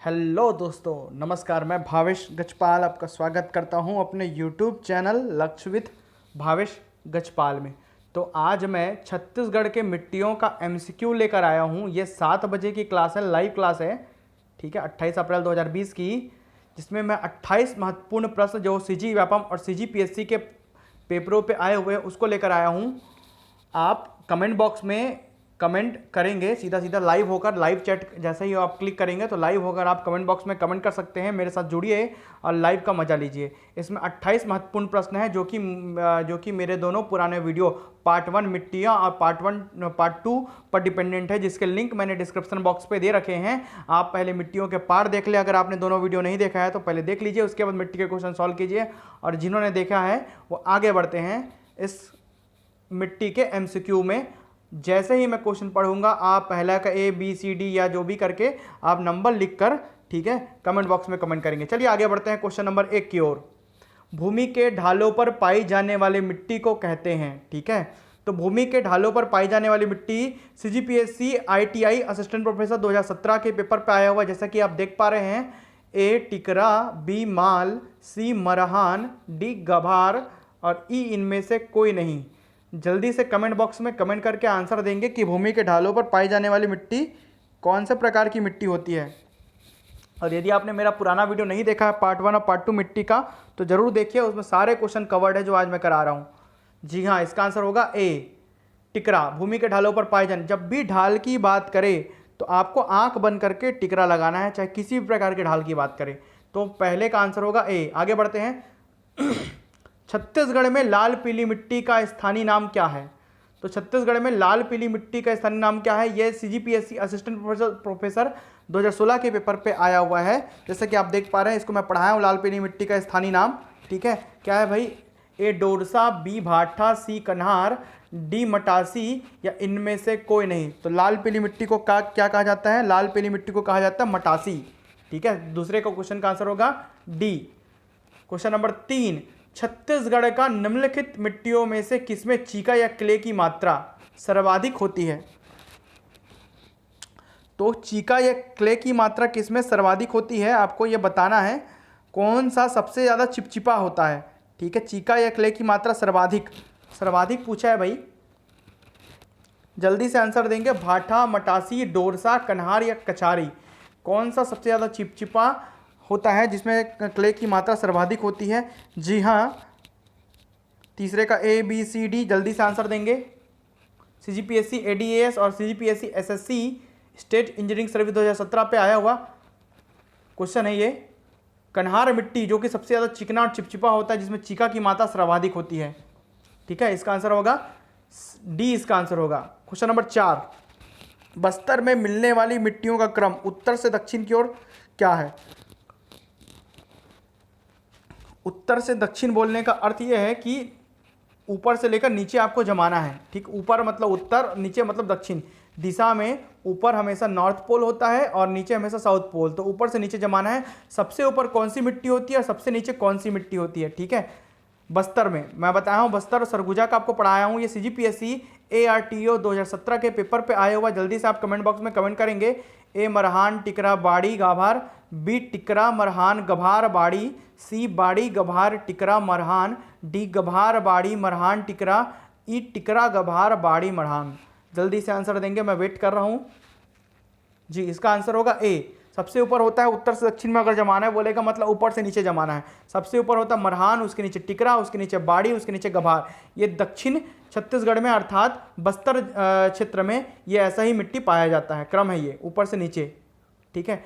Hello दोस्तों, नमस्कार। मैं भावेश गजपाल आपका स्वागत करता हूं अपने यूट्यूब चैनल लक्ष्य विद भावेश गजपाल में। तो आज मैं छत्तीसगढ़ के मिट्टियों का एमसीक्यू लेकर आया हूं। ये 7 बजे की क्लास है, लाइव क्लास है, ठीक है, 28 अप्रैल 2020 की, जिसमें मैं 28 महत्वपूर्ण प्रश्न जो सीजी व्यापम और सीजीपीएससी के पेपरों पे आए हुए हैं उसको लेकर आया हूं। आप कमेंट बॉक्स में कमेंट करेंगे, सीधा सीधा लाइव होकर, लाइव चैट जैसे ही आप क्लिक करेंगे तो लाइव होकर आप कमेंट बॉक्स में कमेंट कर सकते हैं। मेरे साथ जुड़िए और लाइव का मजा लीजिए। इसमें 28 महत्वपूर्ण प्रश्न हैं जो कि मेरे दोनों पुराने वीडियो पार्ट 1 मिट्टियाँ और पार्ट 2 पर डिपेंडेंट है, जिसके लिंक मैंने डिस्क्रिप्शन बॉक्स पे दे रखे हैं। आप पहले मिट्टियों के पार्ट देख ले, अगर आपने दोनों वीडियो नहीं देखा है तो पहले देख लीजिए, उसके बाद मिट्टी के क्वेश्चन सॉल्व कीजिए। और जिन्होंने देखा है वो आगे बढ़ते हैं इस मिट्टी के एमसीक्यू में। जैसे ही मैं क्वेश्चन पढ़ूंगा आप पहला का ABCD या जो भी करके आप नंबर लिखकर, ठीक है, कमेंट बॉक्स में कमेंट करेंगे। चलिए आगे बढ़ते हैं क्वेश्चन नंबर 1 की ओर। भूमि के ढालों पर पाई जाने वाली मिट्टी को कहते हैं, ठीक है। तो भूमि के ढालों पर पाई जाने वाली मिट्टी CGPSC ITI असिस्टेंट प्रोफेसर 2017 के पेपर पे आया हुआ है, जैसा कि आप देख पा रहे हैं। A Tikra, B mall, C मरहान, D गभार और E इनमें से कोई नहीं। जल्दी से कमेंट बॉक्स में कमेंट करके आंसर देंगे कि भूमि के ढालों पर पाई जाने वाली मिट्टी कौन से प्रकार की मिट्टी होती है। और यदि आपने मेरा पुराना वीडियो नहीं देखा है पार्ट 1 और पार्ट 2 मिट्टी का, तो जरूर देखिए, उसमें सारे क्वेश्चन कवर्ड है जो आज मैं करा रहा हूँ। जी हाँ, इसका आंसर होगा A टिकरा। भूमि के ढालों पर पाए जाने, जब भी ढाल की बात करें तो आपको आंख बंद करके टिकरा लगाना है, चाहे किसी भी प्रकार के ढाल की बात करें। तो पहले का आंसर होगा A। आगे बढ़ते हैं। छत्तीसगढ़ में लाल पीली मिट्टी का स्थानीय नाम क्या है। तो छत्तीसगढ़ में लाल पीली मिट्टी का स्थानीय नाम क्या है, ये CGPSC असिस्टेंट प्रोफेसर 2016 के पेपर पे आया हुआ है। जैसे कि आप देख पा रहे हैं, इसको मैं पढ़ाया हूँ, लाल पीली मिट्टी का स्थानीय नाम, ठीक है। क्या है भाई, A डोरसा, B भाठा, C कन्हार, D मटासी या इनमें से कोई नहीं। तो लाल पीली मिट्टी को क्या कहा जाता है, लाल पीली मिट्टी को कहा जाता है मटासी, ठीक है। दूसरे का क्वेश्चन का आंसर होगा D। क्वेश्चन नंबर 3, छत्तीसगढ़ का निम्नलिखित मिट्टियों में से किसमें चीका या क्ले की मात्रा सर्वाधिक होती है। तो चीका या क्ले की मात्रा किसमें सर्वाधिक होती है, आपको यह बताना है। कौन सा सबसे ज़्यादा चिपचिपा होता है, ठीक है। चीका या क्ले की मात्रा सर्वाधिक पूछा है भाई, जल्दी से आंसर देंगे। भाठा, मटासी, डोरसा, कन्हार या कचारी, कौन सा सबसे ज़्यादा चिपचिपा होता है जिसमें क्ले की मात्रा सर्वाधिक होती है। जी हाँ, तीसरे का ABCD, जल्दी से आंसर देंगे। CGPSC ADAS और CGPSC SSC state engineering service 2017 पे आया हुआ क्वेश्चन है ये। कन्हार मिट्टी जो कि सबसे ज़्यादा चिकना और चिपचिपा होता है, जिसमें चीका की मात्रा सर्वाधिक होती है, ठीक है। इसका आंसर होगा D, इसका आंसर होगा। क्वेश्चन नंबर 4, बस्तर में मिलने वाली मिट्टियों का क्रम उत्तर से दक्षिण की ओर क्या है। उत्तर से दक्षिण बोलने का अर्थ यह है कि ऊपर से लेकर नीचे आपको जमाना है, ठीक। ऊपर मतलब उत्तर, नीचे मतलब दक्षिण दिशा में। ऊपर हमेशा नॉर्थ पोल होता है और नीचे हमेशा साउथ पोल। तो ऊपर से नीचे जमाना है, सबसे ऊपर कौन सी मिट्टी होती है और सबसे नीचे कौन सी मिट्टी होती है, ठीक है। बस्तर में मैं बताया हूँ, बस्तर और सरगुजा का आपको पढ़ाया हूँ। ये CGPSC ARTO 2017 के पेपर पे आया हुआ। जल्दी से आप कमेंट बॉक्स में कमेंट करेंगे। A मरहान, टिकरा, बाड़ी, गाभार, B टिकरा, मरहान, गभार, बाड़ी, C बाड़ी, गभार, टिकरा, मरहान, D गभार, बाड़ी, मरहान, टिकरा, E टिकरा, गभार, बाड़ी, मरहान। जल्दी से आंसर देंगे, मैं वेट कर रहा हूँ। जी, इसका आंसर होगा A। सबसे ऊपर होता है उत्तर से दक्षिण में अगर जमाना है बोलेगा, मतलब ऊपर से नीचे जमाना है। सबसे ऊपर होता है मरहान, उसके नीचे टिकरा, उसके नीचे बाड़ी, उसके नीचे गभार। ये दक्षिण छत्तीसगढ़ में अर्थात बस्तर क्षेत्र में ये ऐसा ही मिट्टी पाया जाता है। क्रम है ये ऊपर से नीचे, ठीक है।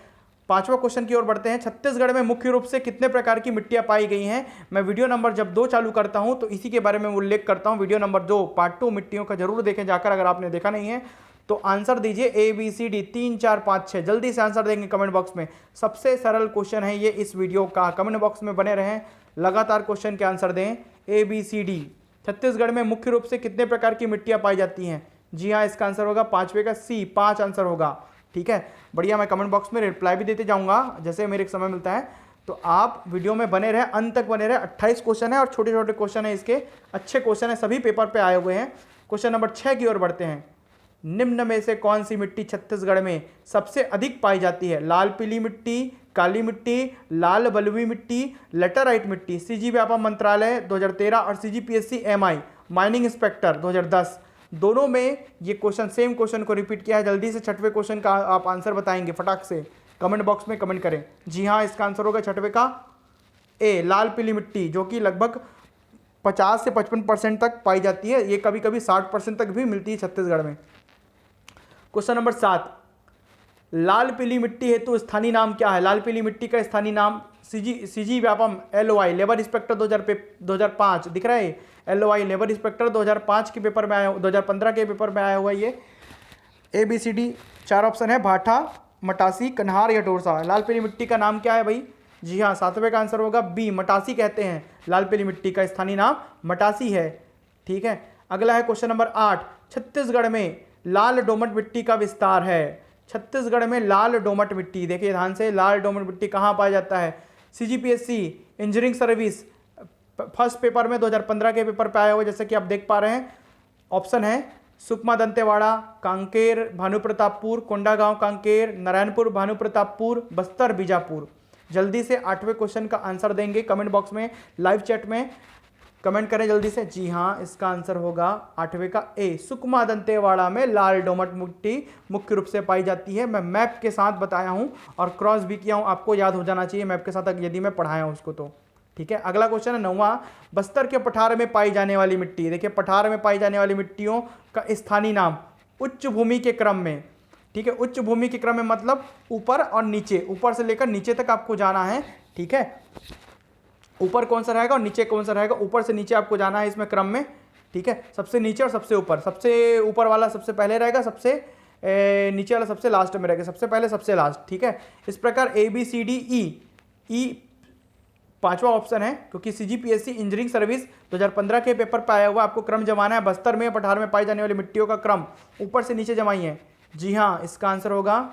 5वां क्वेश्चन की ओर बढ़ते हैं। छत्तीसगढ़ में मुख्य रूप से कितने प्रकार की मिट्टियां पाई गई हैं। मैं वीडियो नंबर जब 2 चालू करता हूं तो इसी के बारे में उल्लेख करता हूं। वीडियो नंबर 2 पार्ट 2 मिट्टियों का जरूर देखें जाकर, अगर आपने देखा नहीं है तो। आंसर दीजिए ABCD 3 4 5 6, जल्दी से आंसर देंगे कमेंट बॉक्स में। सबसे सरल क्वेश्चन है ये इस वीडियो का। कमेंट बॉक्स में बने रहें, लगातार क्वेश्चन के आंसर दें। ABCD, छत्तीसगढ़ में मुख्य रूप से कितने प्रकार की मिट्टियां पाई जाती हैं। जी हाँ, इसका आंसर होगा 5वें का C, 5 आंसर होगा, ठीक है। बढ़िया, मैं कमेंट बॉक्स में रिप्लाई भी देते जाऊंगा जैसे मेरे समय मिलता है। तो आप वीडियो में बने रहे, अंत तक बने रहे। 28 क्वेश्चन है और छोटे छोटे क्वेश्चन है इसके, अच्छे क्वेश्चन है, सभी पेपर पे आए हुए हैं। क्वेश्चन नंबर 6 की ओर बढ़ते हैं। निम्न में से कौन सी मिट्टी छत्तीसगढ़ में सबसे अधिक पाई जाती है? लाल पीली मिट्टी, काली मिट्टी, लाल बलुई मिट्टी, लेटराइट मिट्टी। सीजी व्यापम मंत्रालय 2013 और सीजीपीएससी एमआई माइनिंग इंस्पेक्टर 2010 दोनों में ये क्वेश्चन, सेम क्वेश्चन को रिपीट किया है। जल्दी से छठवें क्वेश्चन का आप आंसर बताएंगे फटाक से, कमेंट बॉक्स में कमेंट करें। जी हाँ, इसका आंसर होगा छठवें का ए, लाल पीली मिट्टी, जो कि लगभग 50 से 55% तक पाई जाती है। ये कभी कभी 60% तक भी मिलती है छत्तीसगढ़ में। क्वेश्चन नंबर 7, लाल पीली मिट्टी हेतु स्थानीय नाम क्या है? लाल पीली मिट्टी का स्थानीय नाम CG Vyapam LOI labour inspector 2005 दिख रहा है। LOI लेबर इंस्पेक्टर 2005 के पेपर में आया, 2015 के पेपर में आया हुआ ये। ABCD 4 ऑप्शन है, भाठा, मटासी, कन्हार या टोरसा। लाल पीली मिट्टी का नाम क्या है भाई? जी हाँ, 7वें का आंसर होगा बी, मटासी कहते हैं। लाल पीली मिट्टी का स्थानीय नाम मटासी है। ठीक है, अगला है क्वेश्चन नंबर 8, छत्तीसगढ़ में लाल दोमट मिट्टी का विस्तार है। छत्तीसगढ़ में लाल दोमट मिट्टी, देखिए ध्यान से, लाल दोमट मिट्टी कहाँ पाया जाता है? CGPSC engineering service first paper में 2015 के पेपर पे आया हुआ, जैसे कि आप देख पा रहे हैं। ऑप्शन है सुकमा दंतेवाड़ा, कांकेर, भानुप्रतापपुर, कोंडागांव कांकेर, नारायणपुर भानुप्रतापपुर, बस्तर बीजापुर। जल्दी से 8वें क्वेश्चन का आंसर देंगे कमेंट बॉक्स में, लाइव चैट में कमेंट करें जल्दी से। जी हाँ, इसका आंसर होगा 8वें का ए, सुकमा दंतेवाड़ा में लाल दोमट मिट्टी मुख्य रूप से पाई जाती है। मैं मैप के साथ बताया हूँ और क्रॉस भी किया हूँ, आपको याद हो जाना चाहिए मैप के साथ यदि मैं पढ़ाया हूँ उसको तो। ठीक है, अगला क्वेश्चन है 9वां, बस्तर के पठार में पाई जाने वाली मिट्टी। देखिए, पठार में पाई जाने वाली मिट्टियों का स्थानीय नाम उच्च भूमि के क्रम में। ठीक है, उच्च भूमि के क्रम में मतलब ऊपर और नीचे, ऊपर से लेकर नीचे तक आपको जाना है। ठीक है, ऊपर कौन सा रहेगा और नीचे कौन सा रहेगा, ऊपर से नीचे आपको जाना है इसमें क्रम में। ठीक है, सबसे नीचे और सबसे ऊपर, सबसे ऊपर वाला सबसे पहले रहेगा, सबसे नीचे वाला सबसे लास्ट में रहेगा, सबसे पहले सबसे लास्ट। ठीक है, इस प्रकार ABCDE 5वां ऑप्शन है, क्योंकि सीजीपीएससी इंजीनियरिंग सर्विस 2015 के पेपर पर आया हुआ, आपको क्रम जमाना है। बस्तर में पठार में पाई जाने वाली मिट्टियों का क्रम ऊपर से नीचे जमाइए। जी हाँ, इसका आंसर होगा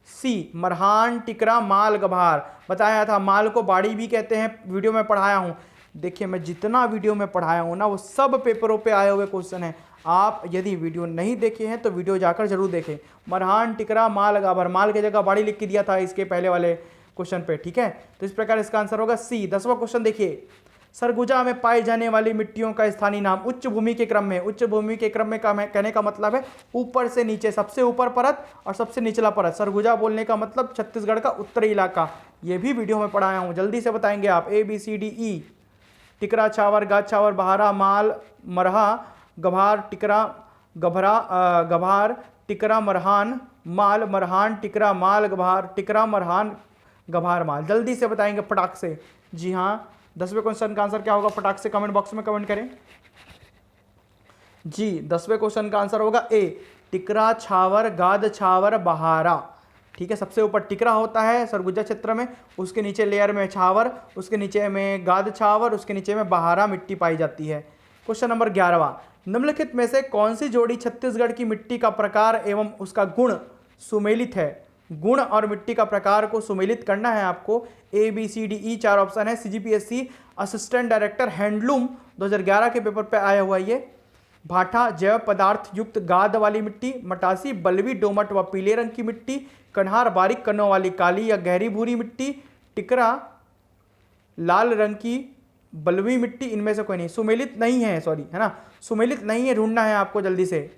सी, मरहान, टिकरा, माल, गभार। बताया था, माल को बाड़ी भी कहते हैं, वीडियो में पढ़ाया हूँ। देखिए, मैं जितना वीडियो में पढ़ाया हूँ ना, वो सब पेपरों पे आए हुए क्वेश्चन हैं। आप यदि वीडियो नहीं देखे हैं तो वीडियो जाकर जरूर देखें। मरहान, टिकरा, माल, गभार, माल की जगह बाड़ी लिख के दिया था इसके पहले वाले क्वेश्चन पे। ठीक है, तो इस प्रकार इसका आंसर होगा सी। 10वां क्वेश्चन देखिए, सरगुजा में पाई जाने वाली मिट्टियों का स्थानीय नाम उच्च भूमि के क्रम में। उच्च भूमि के क्रम में कहने का मतलब है ऊपर से नीचे, सबसे ऊपर परत और सबसे निचला परत। सरगुजा बोलने का मतलब छत्तीसगढ़ का उत्तरी इलाका। ये भी वीडियो में पढ़ाया हूँ, जल्दी से बताएंगे आप। ABCDE, टिकरा, छावर, गाज छावर, बहारा, माल, मरहा, गभार, टिकरा, गभार, टिकरा, मरहान, माल, मरहान, टिकरा, माल, गभार, टिकरा, मरहान, गभार, माल। जल्दी से बताएंगे फटाक से। जी हाँ, 10वें क्वेश्चन का आंसर क्या होगा, फटाक से कमेंट बॉक्स में कमेंट करें। जी, 10वें क्वेश्चन का आंसर होगा ए, टिकरा, छावर, गाद छावर, बहारा। ठीक है, सबसे ऊपर टिकरा होता है सरगुजा क्षेत्र में, उसके नीचे लेयर में छावर, उसके नीचे में गाद छावर, उसके नीचे में बहारा मिट्टी पाई जाती है। क्वेश्चन नंबर 11वां, निम्नलिखित में से कौन सी जोड़ी छत्तीसगढ़ की मिट्टी का प्रकार एवं उसका गुण सुमेलित है? गुण और मिट्टी का प्रकार को सुमेलित करना है आपको। ABCDE 4 ऑप्शन है। सीजीपीएससी असिस्टेंट डायरेक्टर हैंडलूम 2011 के पेपर पे आया हुआ ये। भाठा, जैव पदार्थ युक्त गाद वाली मिट्टी, मटासी, बलवी, दोमट व पीले रंग की मिट्टी, कन्हार, बारीक कणों वाली काली या गहरी भूरी मिट्टी, टिकरा, लाल रंग की बलवी मिट्टी। इनमें से कोई नहीं, सुमेलित नहीं है, सॉरी, है ना, सुमेलित नहीं है, ढूंढना है आपको जल्दी से।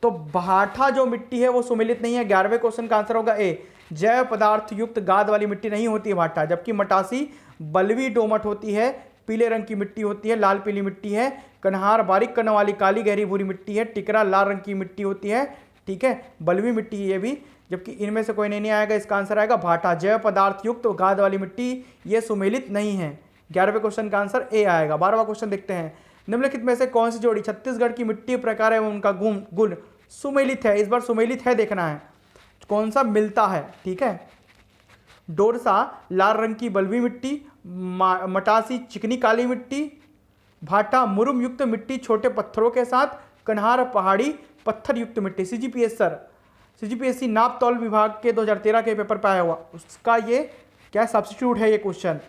तो भाठा जो मिट्टी है वो सुमेलित नहीं है। 11वें क्वेश्चन का आंसर होगा ए, जैव पदार्थ युक्त गाद वाली मिट्टी नहीं होती है भाठा। जबकि मटासी बलवी दोमट होती है, पीले रंग की मिट्टी होती है, लाल पीली मिट्टी है। कन्हार बारीक कणों वाली काली गहरी भूरी मिट्टी है। टिकरा लाल रंग की मिट्टी होती है, ठीक है, बलवी मिट्टी ये भी। जबकि इनमें से कोई नहीं आएगा, इसका आंसर आएगा भाठा, जैव पदार्थ युक्त गाद वाली मिट्टी, ये सुमेलित नहीं है। 11वें क्वेश्चन का आंसर ए आएगा। 12वां क्वेश्चन देखते हैं, निम्नलिखित में से कौन सी जोड़ी छत्तीसगढ़ की मिट्टी प्रकार एवं उनका गुण सुमेलित है? इस बार सुमेलित है देखना है, कौन सा मिलता है। ठीक है, डोरसा लाल रंग की बलवी मिट्टी, मटासी चिकनी काली मिट्टी, भाटा मुरुम युक्त मिट्टी छोटे पत्थरों के साथ, कन्हार पहाड़ी पत्थर युक्त मिट्टी। सीजीपीएससी नाप तौल विभाग के 2013 के पेपर पर आया हुआ, उसका ये क्या सब्स्टिट्यूट है ये क्वेश्चन।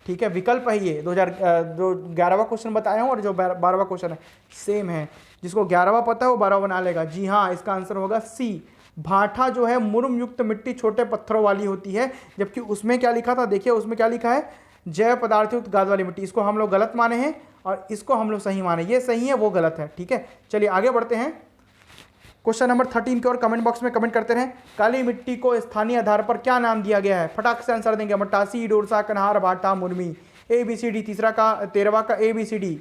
ठीक है, विकल्प है ये। 2011वां क्वेश्चन बताया हूँ और जो 12वां क्वेश्चन है सेम है। जिसको 11वां पता है वो 12वां बना लेगा। जी हाँ, इसका आंसर होगा सी। भाठा जो है मुरुम युक्त मिट्टी छोटे पत्थरों वाली होती है, जबकि उसमें क्या लिखा था, देखिए उसमें क्या लिखा है, जैव पदार्थ युक्त गाद वाली मिट्टी। इसको हम लोग गलत माने हैं और इसको हम लोग सही माने। ये सही है, वो गलत है। ठीक है, चलिए आगे बढ़ते हैं क्वेश्चन नंबर 13 के और कमेंट बॉक्स में कमेंट करते रहें। काली मिट्टी को स्थानीय आधार पर क्या नाम दिया गया है? फटाक से आंसर देंगे। मटासी, डोरसा, कन्हार, भाटा, मुरमी। A B C D. तीसरा का 13वां का ए बी सी डी।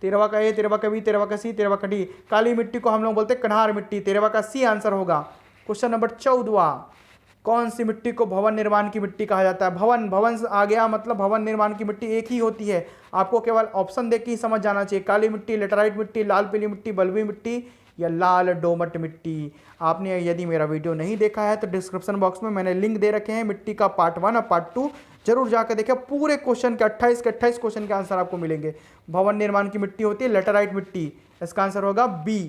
13वां का ए, 13वां का बी, 13वां का सी, 13वां का डी। काली मिट्टी को हम लोग बोलते हैं कन्हार मिट्टी। 13वां का सी आंसर होगा। क्वेश्चन नंबर 14, कौन सी मिट्टी को भवन निर्माण की मिट्टी कहा जाता है? भवन आ गया, मतलब भवन निर्माण की मिट्टी एक ही होती है। आपको केवल ऑप्शन देख के ही समझ जाना चाहिए। काली मिट्टी, लेटराइट मिट्टी, लाल पीली मिट्टी, बलुई मिट्टी या लाल डोमट मिट्टी। आपने यदि मेरा वीडियो नहीं देखा है तो डिस्क्रिप्शन बॉक्स में मैंने लिंक दे रखे हैं मिट्टी का पार्ट 1 और पार्ट 2, जरूर जाकर देखें। पूरे क्वेश्चन के 28 के 28 क्वेश्चन के आंसर आपको मिलेंगे। भवन निर्माण की मिट्टी होती है लेटराइट मिट्टी, इसका आंसर होगा बी।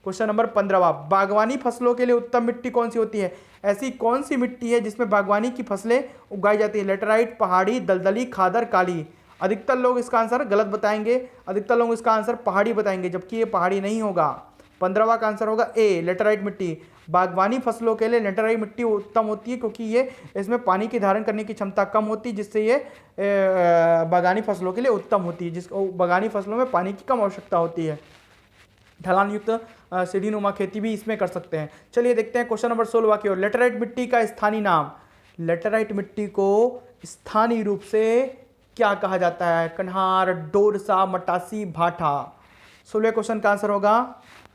क्वेश्चन नंबर 15, बागवानी फसलों के लिए उत्तम मिट्टी कौन सी होती है? ऐसी कौन सी मिट्टी है जिसमें बागवानी की फसलें उगाई जाती है? लेटराइट, पहाड़ी, दलदली, खादर, काली। अधिकतर लोग इसका आंसर गलत बताएंगे, अधिकतर लोग इसका आंसर पहाड़ी बताएंगे, जबकि ये पहाड़ी नहीं होगा। 15वां का आंसर होगा ए, लेटराइट मिट्टी। बागवानी फसलों के लिए लेटराइट मिट्टी उत्तम होती है क्योंकि ये इसमें पानी की धारण करने की क्षमता कम होती है, जिससे ये बागानी फसलों के लिए उत्तम होती है, जिसको बागानी फसलों में पानी की कम आवश्यकता होती है। ढलान युक्त सीढ़ी नुमा खेती भी इसमें कर सकते हैं। चलिए देखते हैं क्वेश्चन नंबर 16 की ओर। लेटराइट मिट्टी का स्थानीय नाम। लेटराइट मिट्टी को स्थानीय रूप से क्या कहा जाता है? कन्हार, डोरसा, मटासी, भाठा। 16वें क्वेश्चन का आंसर होगा,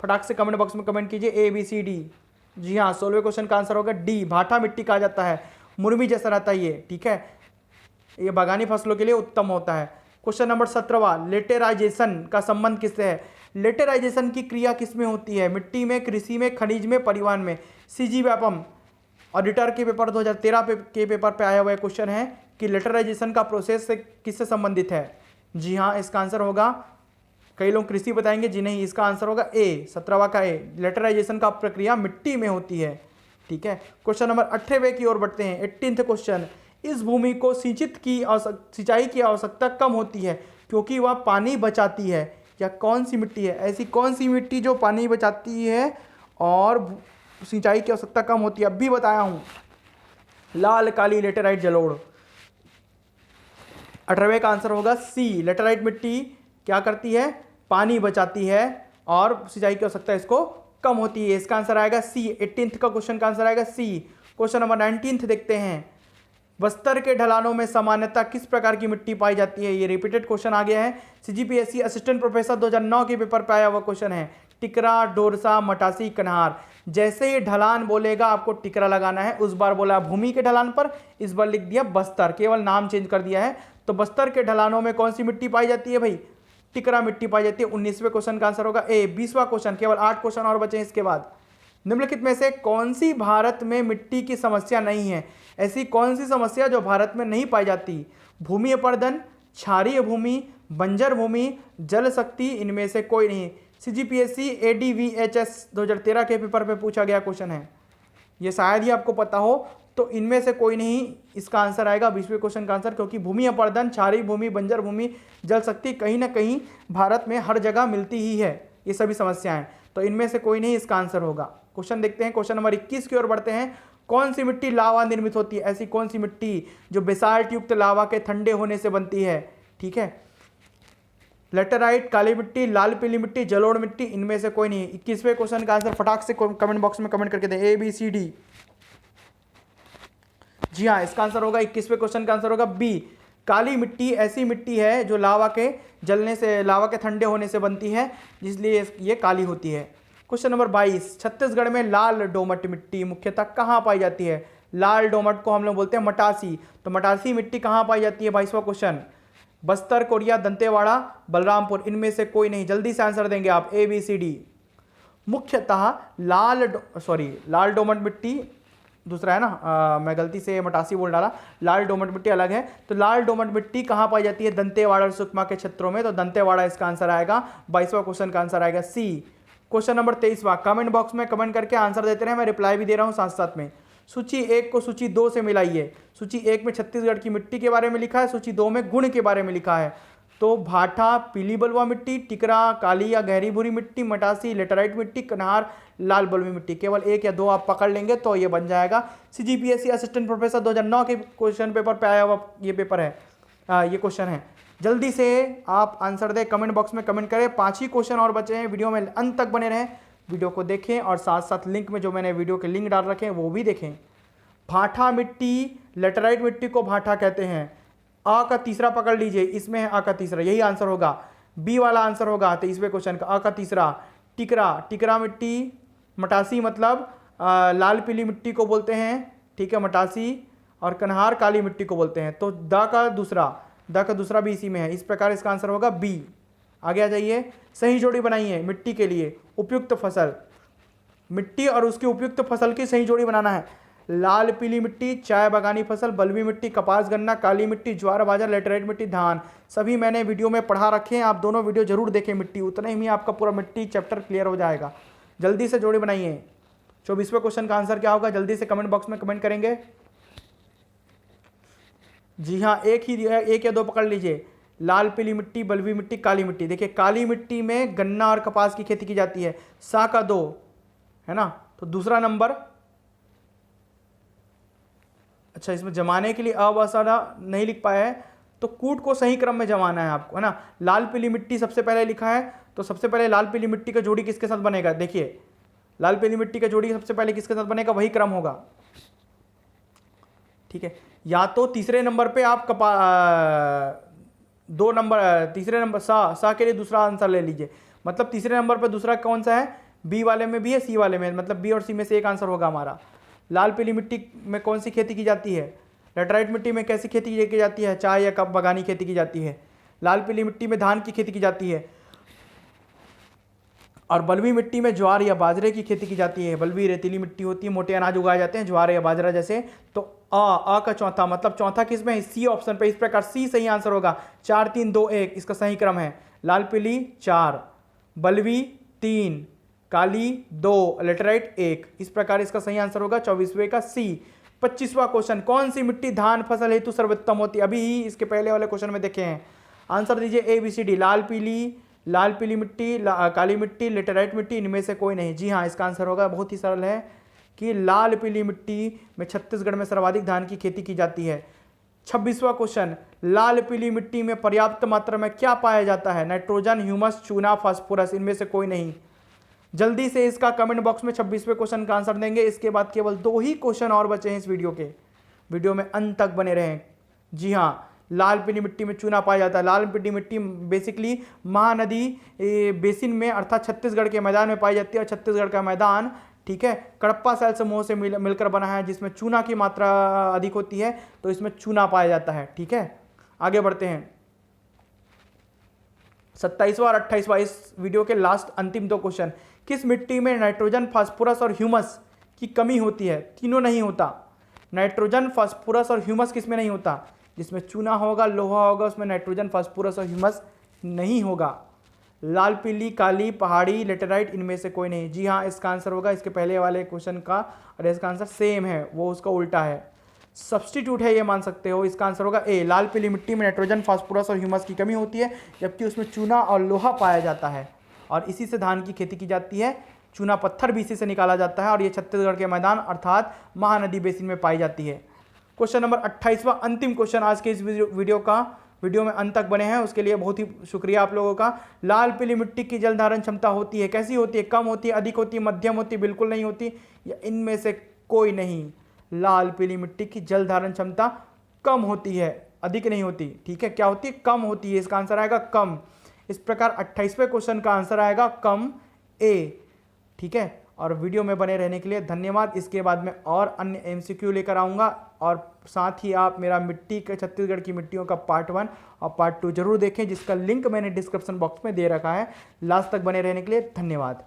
फटाक से कमेंट बॉक्स में कमेंट कीजिए, ए बी सी डी। जी हाँ, 16वें क्वेश्चन का आंसर होगा डी, भाठा मिट्टी कहा जाता है। मुर्मी जैसा रहता है ये, ठीक है, ये बागानी फसलों के लिए उत्तम होता है। क्वेश्चन नंबर 17, लेटेराइजेशन का संबंध किससे है? लेटेराइजेशन की क्रिया किसमें होती है? मिट्टी में, कृषि में, खनिज में, परिवहन में। सीजी व्यापम ऑडिटर के पेपर 2013 के पेपर पे आया हुआ क्वेश्चन है कि लेटराइजेशन का प्रोसेस से किससे संबंधित है? जी हाँ, इसका आंसर होगा, कई लोग कृषि बताएंगे, जी नहीं, इसका आंसर होगा ए, 17वां का ए। लेटराइजेशन का प्रक्रिया मिट्टी में होती है। ठीक है, क्वेश्चन नंबर 18वें की ओर बढ़ते हैं। 18th क्वेश्चन, इस भूमि को सिंचाई की आवश्यकता कम होती है क्योंकि वह पानी बचाती है। या कौन सी मिट्टी है? ऐसी कौन सी मिट्टी जो पानी बचाती है और सिंचाई की आवश्यकता कम होती है? अब भी बताया हूं, लाल, काली, लेटेराइट, जलोढ़। 18वें का आंसर होगा सी, लेटेराइट मिट्टी क्या करती है? पानी बचाती है और सिंचाई की आवश्यकता इसको कम होती है। इसका आंसर आएगा सी। 18th का क्वेश्चन का आंसर आएगा सी। क्वेश्चन नंबर 19th देखते हैं। बस्तर के ढलानों में सामान्यतः किस प्रकार की मिट्टी पाई जाती है? ये रिपीटेड क्वेश्चन आ गया है, सीजीपीएससी असिस्टेंट प्रोफेसर 2009 के पेपर पे आया हुआ क्वेश्चन है। टिकरा, डोरसा, मटासी, कन्हार। जैसे ही ढलान बोलेगा आपको टिकरा लगाना है। उस बार बोला भूमि के ढलान पर, इस बार लिख दिया बस्तर, केवल नाम चेंज कर दिया है। तो बस्तर के ढलानों में कौन सी मिट्टी पाई जाती है भाई? टिकरा मिट्टी पाई जाती है। 19वें क्वेश्चन का आंसर होगा ए। 20वां क्वेश्चन, केवल 8 क्वेश्चन और बचे इसके बाद। निम्नलिखित में से कौन सी भारत में मिट्टी की समस्या नहीं है? ऐसी कौन सी समस्या जो भारत में नहीं पाई जाती? भूमि अपर्दन, क्षारीय भूमि, बंजर भूमि, जल शक्ति, इनमें से कोई नहीं। सीजीपीएससी एडीवीएचएस 2013 के पेपर पे पूछा गया क्वेश्चन है, ये शायद ही आपको पता हो। तो इनमें से कोई नहीं इसका आंसर आएगा 20वें क्वेश्चन का आंसर, क्योंकि भूमि अपर्दन, क्षारीय भूमि, बंजर भूमि, जल शक्ति कहीं ना कहीं भारत में हर जगह मिलती ही है ये सभी समस्याएं। तो इनमें से कोई नहीं इसका आंसर होगा। क्वेश्चन देखते हैं, क्वेश्चन नंबर 21 की ओर बढ़ते हैं। कौन सी मिट्टी लावा निर्मित होती है? ऐसी कौन सी मिट्टी जो बेसाल्ट युक्त लावा के ठंडे होने से बनती है? ठीक है, लेटेराइट, काली मिट्टी, लाल पीली मिट्टी, जलोढ़ मिट्टी, इनमें से कोई नहीं। 21वें क्वेश्चन का आंसर फटाक से कमेंट बॉक्स में कमेंट करके दें, ए बी सी डी। जी हाँ, इसका आंसर होगा 21वें क्वेश्चन का आंसर होगा बी। काली मिट्टी ऐसी मिट्टी है जो लावा के जलने से, लावा के ठंडे होने से बनती है, इसलिए ये काली होती है। क्वेश्चन नंबर 22, छत्तीसगढ़ में लाल डोमट मिट्टी मुख्यतः कहाँ पाई जाती है? लाल डोमट को हम लोग बोलते हैं मटासी। तो मटासी मिट्टी कहाँ पाई जाती है? 22वां क्वेश्चन, बस्तर, कोरिया, दंतेवाड़ा, बलरामपुर, इनमें से कोई नहीं। जल्दी से आंसर देंगे आप, ए बी सी डी। मुख्यतः लाल डोमट मिट्टी दूसरा है ना, मैं गलती से मटासी बोल डाला, लाल डोमट मिट्टी अलग है। तो लाल डोमट मिट्टी कहाँ पाई जाती है? दंतेवाड़ा और सुकमा के क्षेत्रों में। तो दंतेवाड़ा इसका आंसर आएगा। 22वां क्वेश्चन का आंसर आएगा सी। क्वेश्चन नंबर 23वां, कमेंट बॉक्स में कमेंट करके आंसर देते रहे, मैं रिप्लाई भी दे रहा हूँ साथ साथ में। सूची 1 को सूची 2 से मिलाइए। सूची 1 में छत्तीसगढ़ की मिट्टी के बारे में लिखा है, सूची 2 में गुण के बारे में लिखा है। तो भाठा पीली बलुआ मिट्टी, टिकरा काली या गहरी भूरी मिट्टी, मटासी लेटराइट मिट्टी, कन्हार लाल बलुई मिट्टी। केवल 1 या 2 आप पकड़ लेंगे तो ये बन जाएगा। CGPSC असिस्टेंट प्रोफेसर 2009 के क्वेश्चन पेपर पे आया हुआ ये पेपर है, ये क्वेश्चन है। जल्दी से आप आंसर दें, कमेंट बॉक्स में कमेंट करें। 5 ही क्वेश्चन और बचे हैं। वीडियो में अंत तक बने रहें, वीडियो को देखें और साथ साथ लिंक में जो मैंने वीडियो के लिंक डाल रखे हैं वो भी देखें। भाठा मिट्टी लेटराइट मिट्टी को भाठा कहते हैं। आ का तीसरा पकड़ लीजिए, इसमें है आ का तीसरा, यही आंसर होगा। बी वाला आंसर होगा 23वें क्वेश्चन का, आ का तीसरा। टिकरा, टिकरा मिट्टी, मटासी मतलब लाल पीली मिट्टी को बोलते हैं, ठीक है, मटासी। और कन्हार काली मिट्टी को बोलते हैं। तो द का दूसरा भी इसी में है। इस प्रकार इसका आंसर होगा बी। आगे आ जाइए, सही जोड़ी बनाइए मिट्टी के लिए। उपयुक्त फसल, मिट्टी और उसकी उपयुक्त फसल की सही जोड़ी बनाना है। लाल पीली मिट्टी चाय बागानी फसल, बलुई मिट्टी कपास गन्ना, काली मिट्टी ज्वार बाजरा, लेटराइट मिट्टी धान। सभी मैंने वीडियो में पढ़ा रखे हैं, आप दोनों वीडियो जरूर देखें। मिट्टी उतने ही आपका पूरा मिट्टी चैप्टर क्लियर हो जाएगा। जल्दी से जोड़ी बनाइए। 24वें क्वेश्चन का आंसर क्या होगा, जल्दी से कमेंट बॉक्स में कमेंट करेंगे। जी हाँ, एक या 2 पकड़ लीजिए। लाल पीली मिट्टी, बलुई मिट्टी, काली मिट्टी। देखिए काली मिट्टी में गन्ना और कपास की खेती की जाती है। सा का 2 है ना। तो दूसरा नंबर, अच्छा इसमें जमाने के लिए अवसादा नहीं लिख पाया है, तो कूट को सही क्रम में जमाना है आपको, है ना। लाल पीली मिट्टी सबसे पहले लिखा है, तो सबसे पहले लाल पीली मिट्टी का जोड़ी किसके साथ बनेगा। देखिए लाल पीली मिट्टी का जोड़ी सबसे पहले किसके साथ बनेगा, वही क्रम होगा, ठीक है। या तो तीसरे नंबर पे आप 2 नंबर, तीसरे नंबर सा के लिए दूसरा आंसर ले लीजिए। मतलब तीसरे नंबर पे दूसरा कौन सा है, बी वाले में भी है, सी वाले में, मतलब बी और सी में से एक आंसर होगा हमारा। लाल पीली मिट्टी में कौन सी खेती की जाती है, लेटराइट मिट्टी में कैसी खेती की जाती है, चाय या कप बागानी खेती की जाती है। लाल पीली मिट्टी में धान की खेती की जाती है और बलुई मिट्टी में ज्वार या बाजरे की खेती की जाती है। बलुई रेतीली मिट्टी होती है, मोटे अनाज उगाए जाते हैं, ज्वार या बाजरा जैसे। तो आ का चौथा, मतलब चौथा किसमें है, सी ऑप्शन पे। इस प्रकार सी सही आंसर होगा। 4 3 2 1 इसका सही क्रम है। लाल पीली 4, बलुई 3, काली 2, लेटराइट 1। इस प्रकार इसका सही आंसर होगा 24वें का सी। 25वां क्वेश्चन, कौन सी मिट्टी धान फसल हेतु सर्वोत्तम होती है। अभी ही इसके पहले वाले क्वेश्चन में देखे हैं। आंसर दीजिए ABCD। लाल पीली मिट्टी, काली मिट्टी, लेटराइट मिट्टी, इनमें से कोई नहीं। जी हाँ, इसका आंसर होगा, बहुत ही सरल है कि लाल पीली मिट्टी में छत्तीसगढ़ में सर्वाधिक धान की खेती की जाती है। 26वां क्वेश्चन, लाल पीली मिट्टी में पर्याप्त मात्रा में क्या पाया जाता है, नाइट्रोजन, ह्यूमस, चूना, फास्फोरस, इनमें से कोई नहीं। जल्दी से इसका कमेंट बॉक्स में 26वें क्वेश्चन का आंसर देंगे। इसके बाद केवल 2 ही क्वेश्चन और बचे हैं इस वीडियो में अंत तक बने रहें। जी हाँ, लाल पीली मिट्टी में चूना पाया जाता है। लाल पीली मिट्टी बेसिकली महानदी बेसिन में अर्थात छत्तीसगढ़ के मैदान में पाई जाती है। और छत्तीसगढ़ का मैदान, ठीक है, कडप्पा सेल समूह से मिलकर बना है, जिसमें चूना की मात्रा अधिक होती है, तो इसमें चूना पाया जाता है। ठीक है, आगे बढ़ते हैं। 27वां और 28वां इस वीडियो के लास्ट अंतिम 2 क्वेश्चन। किस मिट्टी में नाइट्रोजन, फास्फोरस और ह्यूमस की कमी होती है। तीनों नहीं होता। नाइट्रोजन, फास्फोरस और ह्यूमस किस में नहीं होता, जिसमें चूना होगा, लोहा होगा, उसमें नाइट्रोजन, फास्फोरस और ह्यूमस नहीं होगा। लाल पीली, काली, पहाड़ी, लेटेराइट, इनमें से कोई नहीं। जी हाँ, इसका आंसर होगा इसके पहले वाले क्वेश्चन का, और इसका आंसर सेम है, वो उसका उल्टा है, सब्स्टिट्यूट है, ये मान सकते हो। इसका आंसर होगा ए। लाल पीली मिट्टी में नाइट्रोजन, फास्फोरस और ह्यूमस की कमी होती है, जबकि उसमें चूना और लोहा पाया जाता है, और इसी से धान की खेती की जाती है। चूना पत्थर भी इसी से निकाला जाता है, और ये छत्तीसगढ़ के मैदान अर्थात महानदी बेसिन में पाई जाती है। क्वेश्चन नंबर 28वां अंतिम क्वेश्चन आज के इस वीडियो में अंत तक बने हैं, उसके लिए बहुत ही शुक्रिया आप लोगों का। लाल पीली मिट्टी की जल धारण क्षमता होती है, कैसी होती है, कम होती है, अधिक होती है, मध्यम होती है, बिल्कुल नहीं होती, या इनमें से कोई नहीं। लाल पीली मिट्टी की जल धारण क्षमता कम होती है, अधिक नहीं होती। ठीक है, क्या होती है, कम होती है। इसका आंसर आएगा कम। इस प्रकार 28वें क्वेश्चन का आंसर आएगा कम, ए। ठीक है, और वीडियो में बने रहने के लिए धन्यवाद। इसके बाद में और अन्य MCQ लेकर आऊँगा, और साथ ही आप मेरा मिट्टी के छत्तीसगढ़ की मिट्टियों का पार्ट 1 और पार्ट 2 जरूर देखें, जिसका लिंक मैंने डिस्क्रिप्शन बॉक्स में दे रखा है। लास्ट तक बने रहने के लिए धन्यवाद।